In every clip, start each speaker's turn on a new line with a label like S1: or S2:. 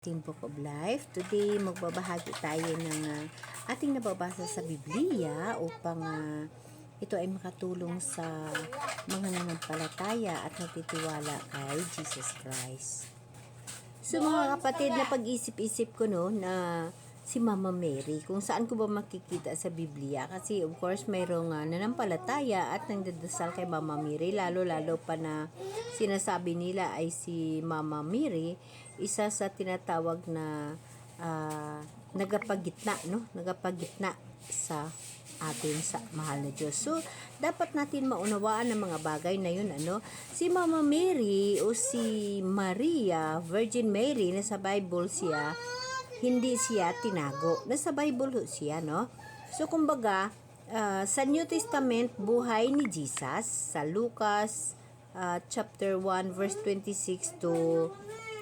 S1: Ating Book of Life. Today, magbabahagi tayo ng ating nababasa sa Biblia upang ito ay makatulong sa mga nanampalataya at nagtitiwala kay Jesus Christ. So mga kapatid, na pag-isip-isip ko na si Mama Mary, kung saan ko ba makikita sa Biblia, kasi of course mayroong nanampalataya at nagdadasal kay Mama Mary, lalo-lalo pa na sinasabi nila ay si Mama Mary isa sa tinatawag na nagapagitna sa atin sa mahal na Diyos. So, dapat natin maunawaan ang mga bagay na yun. Si Mama Mary o si Maria, Virgin Mary, nasa Bible siya, hindi siya tinago. Nasa Bible siya, no? So, kumbaga, sa New Testament, buhay ni Jesus, sa Lucas chapter 1, verse 26 to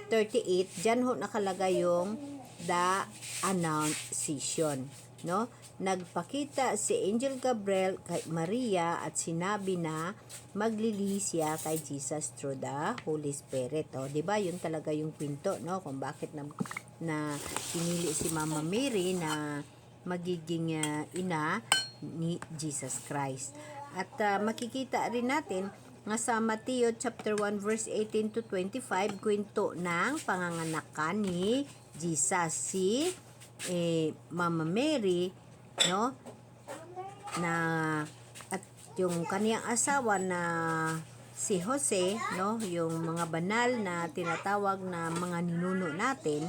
S1: 38, dyan ho nakalagay yung the Annunciation, no? Nagpakita si Angel Gabriel kay Maria at sinabi na maglilihi siya kay Jesus through the Holy Spirit. Diba? Yun talaga yung kwento, no? Kung bakit na pinili si Mama Mary na magiging ina ni Jesus Christ. At makikita rin natin nga sa Mateo chapter 1 verse 18 to 25, kwento ng panganganakan ni Jesus, si Mama Mary, no, na at yung kaniyang asawa na si Jose, no, yung mga banal na tinatawag na mga ninuno natin,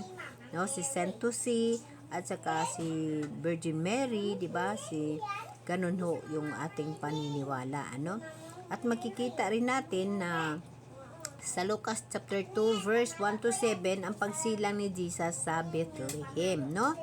S1: no, si Saint Jose at saka si Virgin Mary, di ba? Si ganun ho yung ating paniniwala, At makikita rin natin na sa Lucas chapter 2 verse 1 to 7 ang pagsilang ni Jesus sa Bethlehem, no?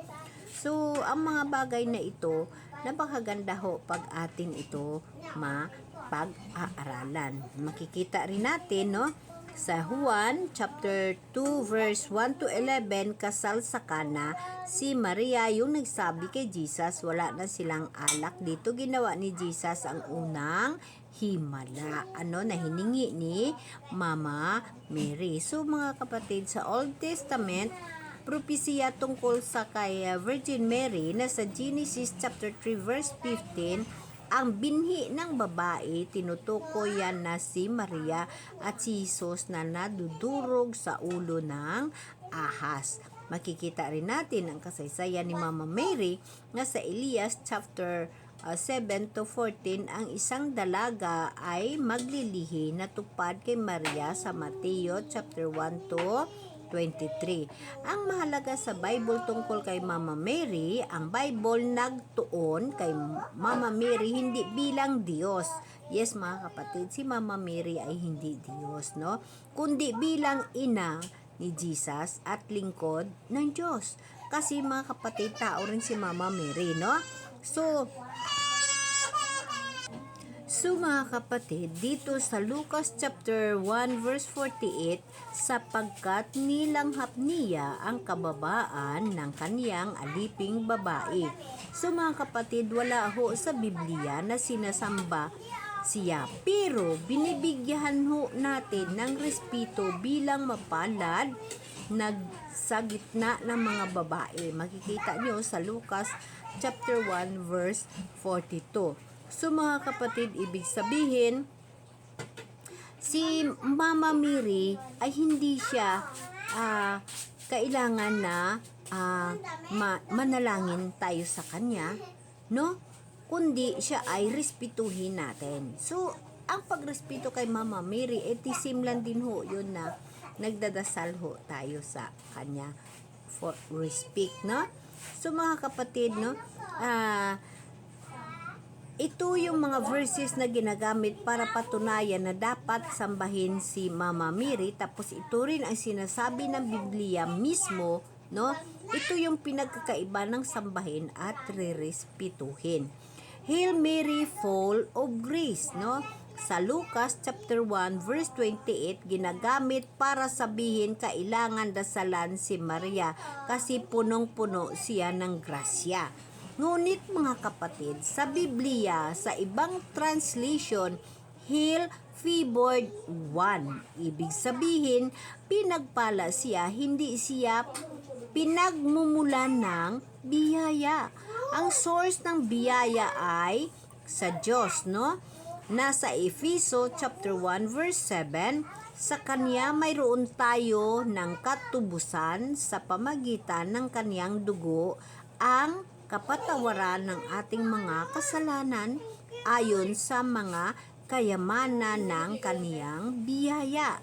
S1: So, ang mga bagay na ito, napakaganda ho pag atin ito mapag-aaralan. Makikita rin natin, no? Sa Juan chapter 2 verse 1 to 11, kasal sa Cana, si Maria yung nagsabi kay Jesus, wala na silang alak. Dito ginawa ni Jesus ang unang himala, na hiningi ni Mama Mary. So mga kapatid, sa Old Testament, propesya tungkol sa kay Virgin Mary na sa Genesis chapter 3 verse 15, ang binhi ng babae, tinutukoy yan na si Maria at si Jesus na nadudurog sa ulo ng ahas. Makikita rin natin ang kasaysayan ni Mama Mary na sa Elias chapter 7 to 14, ang isang dalaga ay maglilihi na tupad kay Maria sa Mateo chapter 1 to 23. Ang mahalaga sa Bible tungkol kay Mama Mary, ang Bible nagtuon kay Mama Mary hindi bilang Diyos. Yes mga kapatid, si Mama Mary ay hindi Diyos, no? Kundi bilang ina ni Jesus at lingkod ng Diyos. Kasi mga kapatid, tao rin si Mama Mary, no? So mga kapatid, dito sa Lucas chapter 1 verse 48, sapagkat nilanghap niya ang kababaan ng kaniyang aliping babae. So mga kapatid, wala ho sa Biblia na sinasamba siya, pero binibigyan ho natin ng respeto bilang mapalad sa gitna ng mga babae. Makikita nyo sa Lucas chapter 1 verse 42. So mga kapatid, ibig sabihin, si Mama Mary ay hindi siya kailangan na manalangin tayo sa kanya, no? Kundi siya ay respetuhin natin. So, ang pagrespeto kay Mama Mary, simlan din ho yun na nagdadasal ho tayo sa kanya for respect, no? So mga kapatid, no, ito yung mga verses na ginagamit para patunayan na dapat sambahin si Mama Mary. Tapos ito rin ang sinasabi ng Biblia mismo, no? Ito yung pinagkakaiba ng sambahin at rerespetuhin. Hail Mary, full of grace, no? Sa Lucas chapter 1 verse 28, ginagamit para sabihin kailangan dasalan si Maria kasi punong-puno siya ng grasya. Ngunit mga kapatid, sa Biblia, sa ibang translation, Hail favored one. Ibig sabihin, pinagpala siya, hindi siya pinagmumulan ng biyaya. Ang source ng biyaya ay sa Diyos, no? Nasa Efeso chapter 1 verse 7, sa Kanya mayroon tayo ng katubusan sa pamagitan ng Kaniyang dugo, ang kapatawaran ng ating mga kasalanan ayon sa mga kayamanan ng Kaniyang biyaya.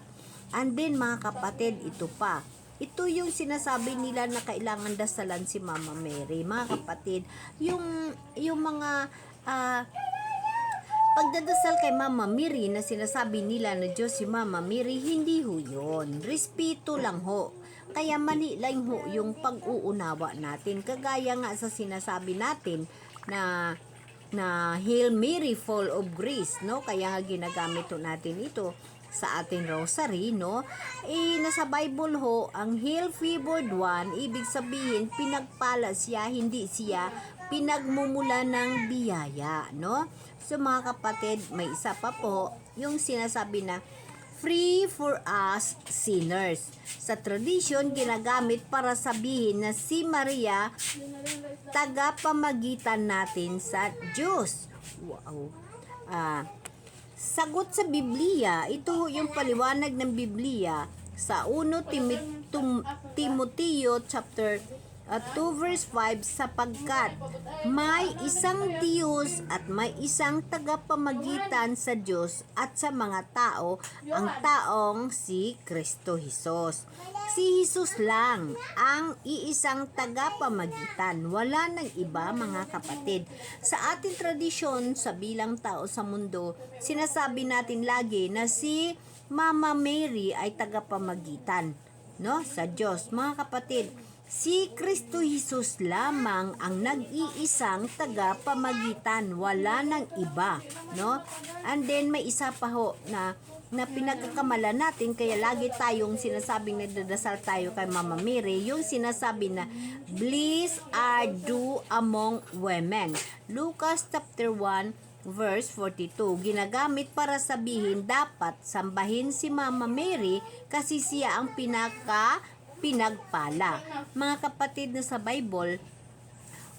S1: And then mga kapatid, ito pa. Ito yung sinasabi nila na kailangan dasalan si Mama Mary. Mga kapatid, yung mga pagdadasal kay Mama Mary na sinasabi nila na Diyos si Mama Mary, hindi ho yun. Respeto lang ho. Kaya mali lang ho yung pag-uunawa natin. Kagaya nga sa sinasabi natin na Hail Mary full of grace, no? Kaya nga ginagamit ho natin ito sa ating rosary, no? Nasa Bible ho, ang Hail favored one, ibig sabihin pinagpala siya, hindi siya pinagmumula ng biyaya, no? So mga kapatid, may isa pa po, yung sinasabi na free for us sinners. Sa tradisyon, ginagamit para sabihin na si Maria, tagapamagitan natin sa Diyos. Wow. Sagot sa Biblia, ito yung paliwanag ng Biblia sa 1 Timoteo chapter 2 verse 5, sapagkat may isang Diyos at may isang tagapamagitan sa Diyos at sa mga tao, ang taong si Kristo Jesus. Si Jesus lang ang iisang tagapamagitan, wala nang iba mga kapatid. Sa ating tradisyon sa bilang tao sa mundo, sinasabi natin lagi na si Mama Mary ay tagapamagitan, no, sa Diyos. Mga kapatid, si Kristo Jesus lamang ang nag-iisang tagapamagitan, wala nang iba, no? And then may isa pa ho na pinagkakamalan natin, kaya lagi tayong sinasabing nagdadasal tayo kay Mama Mary, yung sinasabi na blessed are you among women. Lucas chapter 1 verse 42. Ginagamit para sabihin dapat sambahin si Mama Mary kasi siya ang pinagpala. Mga kapatid na sa Bible,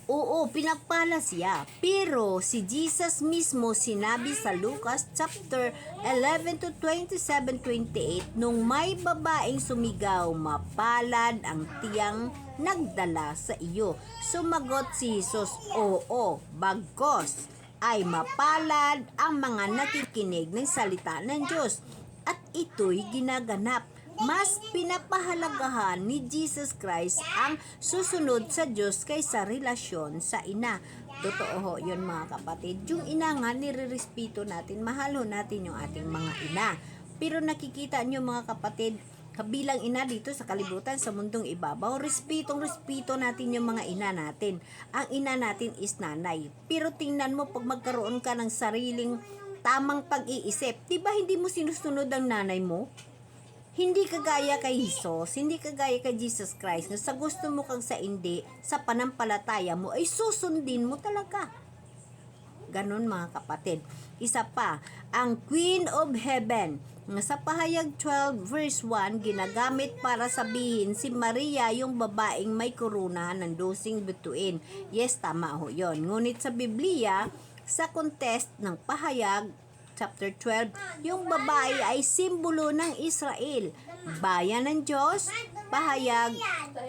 S1: oo, pinagpala siya. Pero si Jesus mismo sinabi sa Lucas chapter 11 to 27-28, nung may babaeng sumigaw, mapalad ang tiyang nagdala sa iyo. Sumagot si Jesus, oo, bagkos ay mapalad ang mga nakikinig ng salita ng Diyos at ito'y ginaganap. Mas pinapahalagahan ni Jesus Christ ang susunod sa Diyos kaysa relasyon sa ina. Totoo ho yun mga kapatid. Yung ina nga, nire-respeto natin, mahal ho natin yung ating mga ina. Pero nakikita nyo mga kapatid, kabilang ina dito sa kalibutan, sa mundong ibabaw, respetong-respeto natin yung mga ina natin. Ang ina natin is nanay. Pero tingnan mo, pag magkaroon ka ng sariling tamang pag-iisip, diba hindi mo sinusunod ang nanay mo? Hindi kagaya kay Jesus, hindi kagaya kay Jesus Christ, na sa gusto mo kang sa hindi, sa panampalataya mo, ay susundin mo talaga. Ganon mga kapatid. Isa pa, ang Queen of Heaven, sa Pahayag 12 verse 1, ginagamit para sabihin si Maria yung babaeng may korona ng 12 bituin. Yes, tama ho yun. Ngunit sa Biblia, sa context ng Pahayag chapter 12, yung babae ay simbolo ng Israel, bayan ng Diyos. Pahayag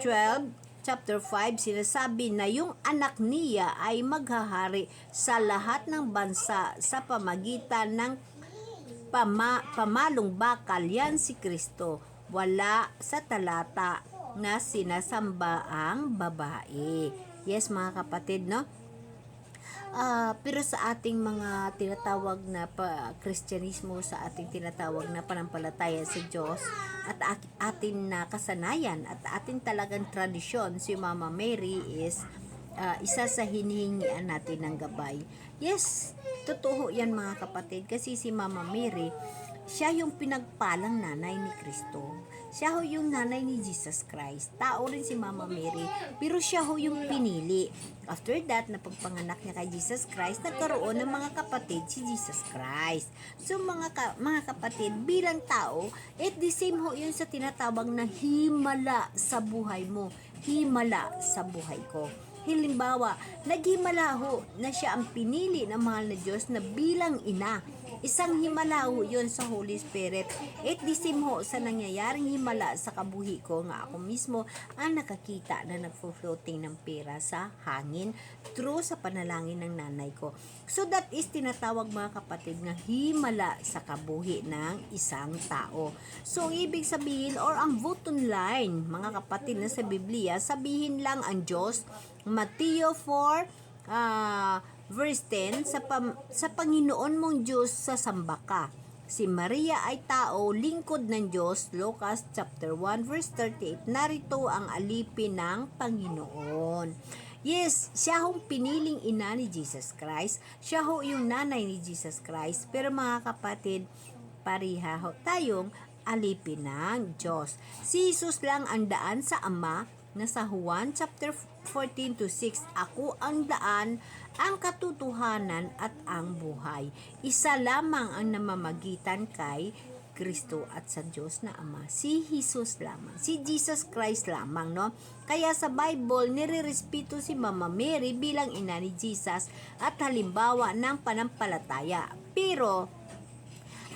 S1: 12 chapter 5, sinasabi na yung anak niya ay maghahari sa lahat ng bansa sa pamagitan ng pamalong bakal. Yan si Kristo. Wala sa talata na sinasamba ang babae. Yes mga kapatid, no? Pero sa ating mga tinatawag na Kristyanismo, sa ating tinatawag na panampalataya sa Diyos at ating na kasanayan at ating talagang tradisyon, si Mama Mary is isa sa hinihingian natin ng gabay. Yes, totoo yan mga kapatid, kasi si Mama Mary, siya yung pinagpalang nanay ni Kristo. Siya ho yung nanay ni Jesus Christ. Tao rin si Mama Mary, pero siya ho yung pinili. After that, napagpanganak niya kay Jesus Christ, nagkaroon ng mga kapatid si Jesus Christ. So mga kapatid, bilang tao, at the same ho yun sa tinatawag na himala sa buhay mo. himala sa buhay ko. Halimbawa, naghimala ho na siya ang pinili ng mahal na Diyos na bilang ina. Isang himala ho yun sa Holy Spirit. At the same ho sa nangyayaring himala sa kabuhi ko nga ako mismo ang nakakita na nagfo-floating ng pera sa hangin through sa panalangin ng nanay ko. So that is tinatawag mga kapatid na himala sa kabuhi ng isang tao. So ibig sabihin or ang bottom line mga kapatid na sa Biblia, sabihin lang ang Diyos. Mateo 4 verse 10, sa Panginoon mong Diyos sasamba ka. Si Maria ay tao, lingkod ng Diyos. Lucas chapter 1 verse 38. Narito ang alipin ng Panginoon. Yes, siya hong piniling ina ni Jesus Christ. Siya ho yung nanay ni Jesus Christ. Pero mga kapatid, pareha ho tayong alipin ng Diyos. Si Jesus lang ang daan sa Ama na sa Juan chapter 14 to 6, ako ang daan, ang katotohanan at ang buhay. Isa lamang ang namamagitan kay Kristo at sa Diyos na Ama. Si Jesus lamang. Si Jesus Christ lamang, no? Kaya sa Bible, nirerespeto si Mama Mary bilang ina ni Jesus at halimbawa ng panampalataya. Pero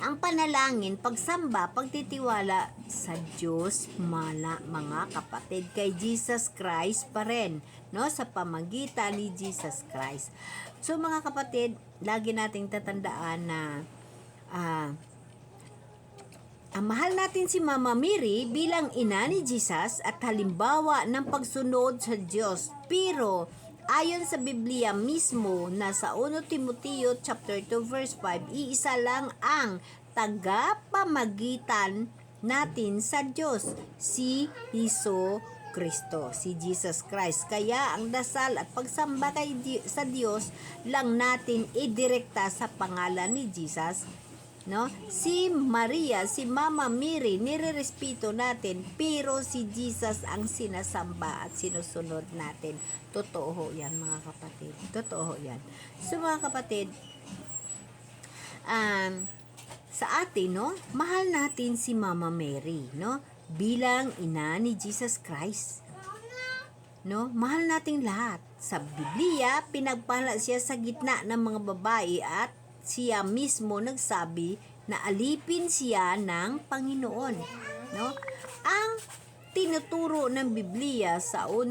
S1: ang panalangin, pagsamba, pagtitiwala sa Diyos, mga kapatid, kay Jesus Christ pa rin, no? Sa pamagitan ni Jesus Christ. So mga kapatid, lagi nating tatandaan na mahal natin si Mama Mary bilang ina ni Jesus at halimbawa ng pagsunod sa Diyos. Pero ayon sa Biblia mismo na sa 1 Timoteo chapter 2 verse 5, iisa lang ang tagapamagitan natin sa Diyos, si Hesus Kristo, si Jesus Christ. Kaya ang dasal at pagsamba sa Diyos lang natin idirekta sa pangalan ni Jesus, no? Si Maria, si Mama Mary, nirerespeto natin, pero si Jesus ang sinasamba at sinusunod natin. Totoo ho yan mga kapatid. Totoo ho yan. So mga kapatid, sa atin, no, mahal natin si Mama Mary, no, bilang ina ni Jesus Christ. No, mahal natin lahat. Sa Biblia, pinagpala siya sa gitna ng mga babae at siya mismo nagsabi na alipin siya ng Panginoon, no? Ang tinuturo ng Biblia sa 1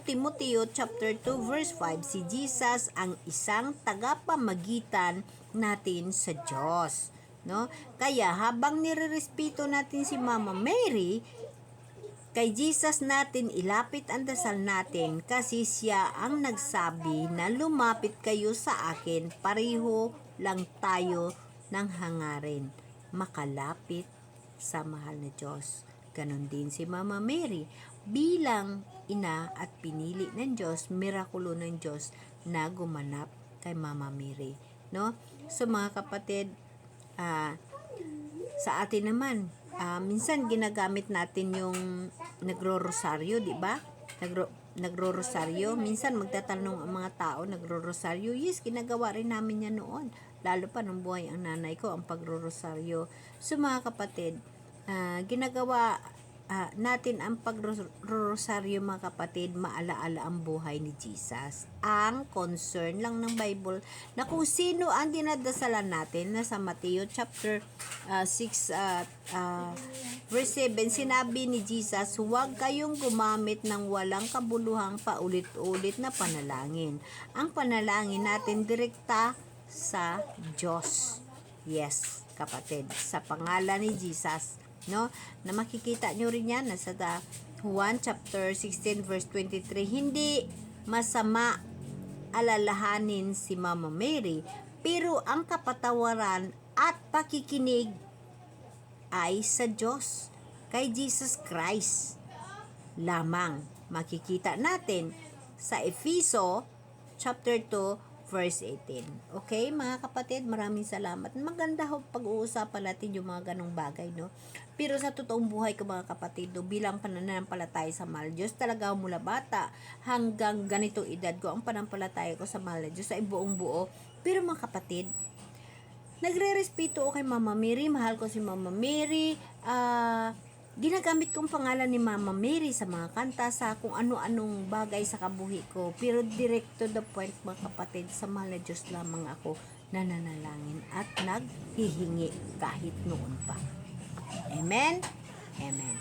S1: Timoteo chapter 2 verse 5, si Jesus ang isang tagapamagitan natin sa Diyos, no? Kaya habang nirerespeto natin si Mama Mary, kay Jesus natin ilapit ang dasal natin kasi siya ang nagsabi na lumapit kayo sa akin, pareho lang tayo ng hangarin, makalapit sa mahal na Diyos. Ganon din si Mama Mary bilang ina at pinili ng Diyos, mirakulo ng Diyos na gumanap kay Mama Mary, no? So mga kapatid, sa atin naman, minsan ginagamit natin yung nagro-rosaryo, di ba? Nagro-rosaryo. Minsan magtatanong ang mga tao, nagro-rosaryo. Yes, ginagawa rin namin yan noon. Lalo pa nung buhay ang nanay ko, ang pagro-rosaryo. So mga kapatid, ginagawa natin ang pag-rosaryo mga kapatid, maalaala ang buhay ni Jesus. Ang concern lang ng Bible na kung sino ang dinadasalan natin, na sa Mateo chapter 6 verse 7, sinabi ni Jesus, huwag kayong gumamit ng walang kabuluhang paulit-ulit na panalangin. Ang panalangin natin direkta sa Diyos. Yes, kapatid, sa pangalan ni Jesus, no, na makikita nyo rin yan nasa Juan chapter 16 verse 23. Hindi masama alalahanin si Mama Mary, pero ang kapatawaran at pakikinig ay sa Diyos, kay Jesus Christ lamang. Makikita natin sa Efeso chapter 2 verse 18. Okay, mga kapatid, maraming salamat. Maganda ho pag-uusapan natin yung mga ganong bagay, no? Pero sa totoong buhay ko mga kapatid, no, bilang pananampalataya sa mahal Diyos, talaga mula bata hanggang ganitong edad ko, ang pananampalataya ko sa mahal Diyos ay buong buo. Pero mga kapatid, nagre-respeto ako kay Mama Mary, mahal ko si Mama Mary, Ginagamit kong pangalan ni Mama Mary sa mga kanta, sa kung ano-anong bagay sa kabuhi ko. Pero direct to the point, mga kapatid, sa mahal na Diyos lamang ako nananalangin at naghihingi kahit noon pa. Amen? Amen.